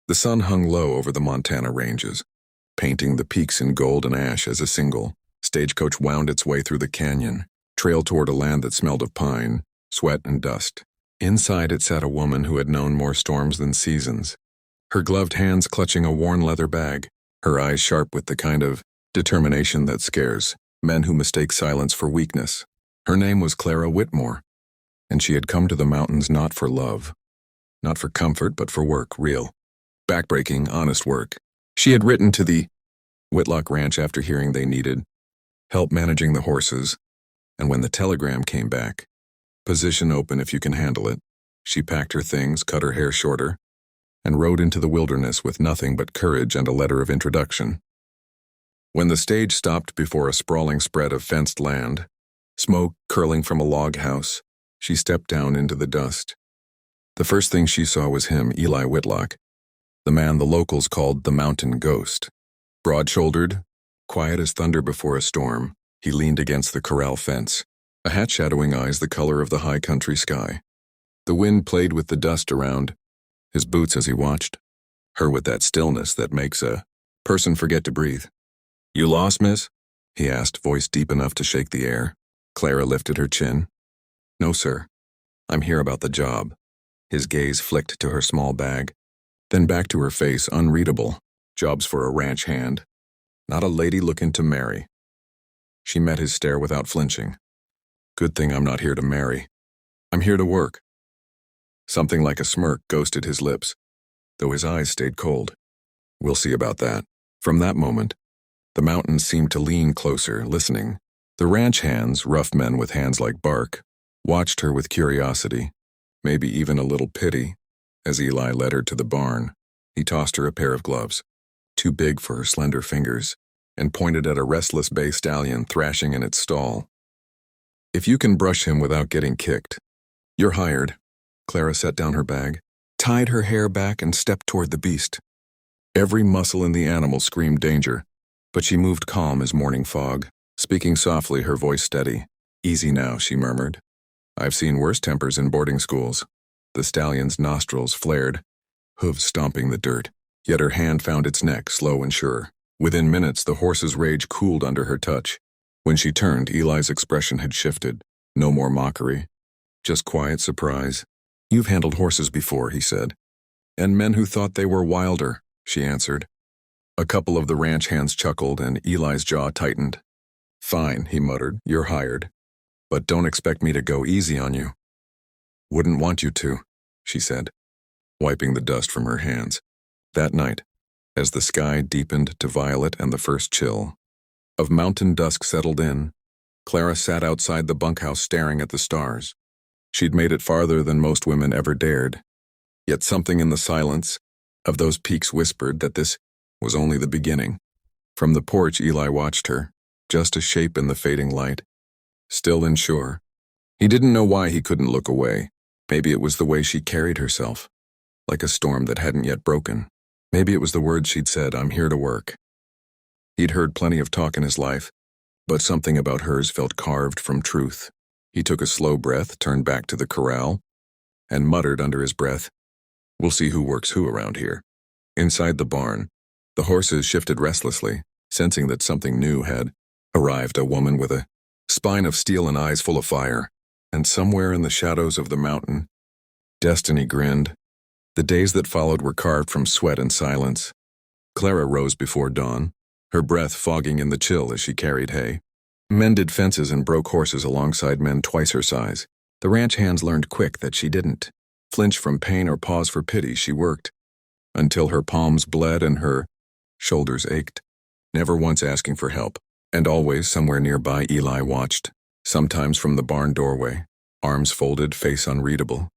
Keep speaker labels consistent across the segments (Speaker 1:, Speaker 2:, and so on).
Speaker 1: The sun hung low over the Montana ranges, painting the peaks in gold and ash as a single. Stagecoach wound its way through the canyon, trailed toward a land that smelled of pine, sweat, and dust. Inside it sat a woman who had known more storms than seasons, her gloved hands clutching a worn leather bag, her eyes sharp with the kind of determination that scares men who mistake silence for weakness. Her name was Clara Whitmore, and she had come to the mountains not for love, not for comfort, but for work, real, backbreaking, honest work. She had written to the Whitlock Ranch after hearing they needed help managing the horses, and when the telegram came back, position open if you can handle it, she packed her things, cut her hair shorter, and rode into the wilderness with nothing but courage and a letter of introduction. When the stage stopped before a sprawling spread of fenced land, smoke curling from a log house, she stepped down into the dust. The first thing she saw was him, Eli Whitlock, the man the locals called the Mountain Ghost. Broad-shouldered, quiet as thunder before a storm, he leaned against the corral fence, a hat shadowing eyes the color of the high country sky. The wind played with the dust around his boots as he watched, her with that stillness that makes a person forget to breathe. "You lost, miss?" he asked, voice deep enough to shake the air. Clara lifted her chin. "No, sir. I'm here about the job." His gaze flicked to her small bag, then back to her face, unreadable. "Job's for a ranch hand, not a lady looking to marry." She met his stare without flinching. "Good thing I'm not here to marry. I'm here to work." Something like a smirk ghosted his lips, though his eyes stayed cold. "We'll see about that." From that moment, the mountains seemed to lean closer, listening. The ranch hands, rough men with hands like bark, watched her with curiosity, maybe even a little pity. As Eli led her to the barn, he tossed her a pair of gloves, too big for her slender fingers, and pointed at a restless bay stallion thrashing in its stall. "If you can brush him without getting kicked, you're hired." Clara set down her bag, tied her hair back, and stepped toward the beast. Every muscle in the animal screamed danger, but she moved calm as morning fog, speaking softly, her voice steady. "Easy now," she murmured. "I've seen worse tempers in boarding schools." The stallion's nostrils flared, hooves stomping the dirt, yet her hand found its neck, slow and sure. Within minutes, the horse's rage cooled under her touch. When she turned, Eli's expression had shifted. No more mockery, just quiet surprise. "You've handled horses before," he said. "And men who thought they were wilder," she answered. A couple of the ranch hands chuckled, and Eli's jaw tightened. "Fine," he muttered, "you're hired. But don't expect me to go easy on you." "Wouldn't want you to," she said, wiping the dust from her hands. That night, as the sky deepened to violet and the first chill of mountain dusk settled in, Clara sat outside the bunkhouse staring at the stars. She'd made it farther than most women ever dared, yet something in the silence of those peaks whispered that this was only the beginning. From the porch, Eli watched her, just a shape in the fading light, still and sure. He didn't know why he couldn't look away. Maybe it was the way she carried herself, like a storm that hadn't yet broken. Maybe it was the words she'd said, "I'm here to work." He'd heard plenty of talk in his life, but something about hers felt carved from truth. He took a slow breath, turned back to the corral, and muttered under his breath, "We'll see who works who around here." Inside the barn, the horses shifted restlessly, sensing that something new had arrived, a woman with a spine of steel and eyes full of fire. And somewhere in the shadows of the mountain, destiny grinned. The days that followed were carved from sweat and silence. Clara rose before dawn, her breath fogging in the chill as she carried hay, mended fences and broke horses alongside men twice her size. The ranch hands learned quick that she didn't flinch from pain or pause for pity. She worked until her palms bled and her shoulders ached, never once asking for help. And always, somewhere nearby, Eli watched, sometimes from the barn doorway, arms folded, face unreadable,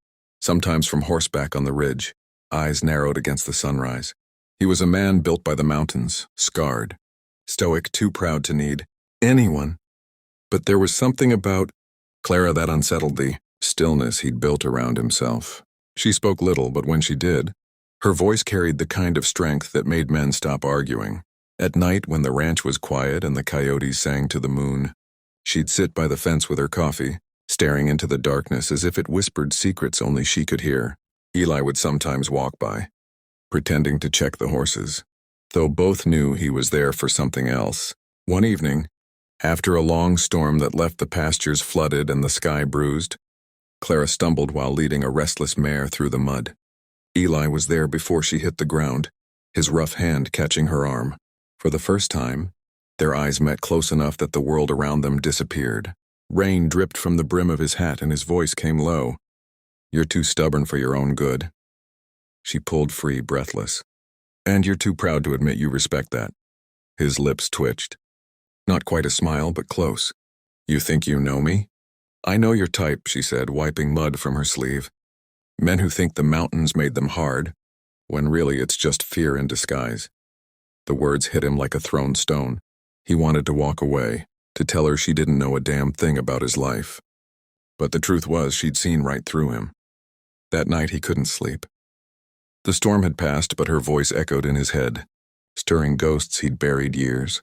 Speaker 1: sometimes from horseback on the ridge, eyes narrowed against the sunrise. He was a man built by the mountains, scarred, stoic, too proud to need anyone. But there was something about Clara that unsettled the stillness he'd built around himself. She spoke little, but when she did, her voice carried the kind of strength that made men stop arguing. At night, when the ranch was quiet and the coyotes sang to the moon, she'd sit by the fence with her coffee, staring into the darkness as if it whispered secrets only she could hear. Eli would sometimes walk by, pretending to check the horses, though both knew he was there for something else. One evening, after a long storm that left the pastures flooded and the sky bruised, Clara stumbled while leading a restless mare through the mud. Eli was there before she hit the ground, his rough hand catching her arm. For the first time, their eyes met close enough that the world around them disappeared. Rain dripped from the brim of his hat and his voice came low. "You're too stubborn for your own good." She pulled free, breathless. "And you're too proud to admit you respect that." His lips twitched. Not quite a smile, but close. "You think you know me?" "I know your type," she said, wiping mud from her sleeve. "Men who think the mountains made them hard, when really it's just fear in disguise." The words hit him like a thrown stone. He wanted to walk away, to tell her she didn't know a damn thing about his life. But the truth was she'd seen right through him. That night he couldn't sleep. The storm had passed, but her voice echoed in his head, stirring ghosts he'd buried years.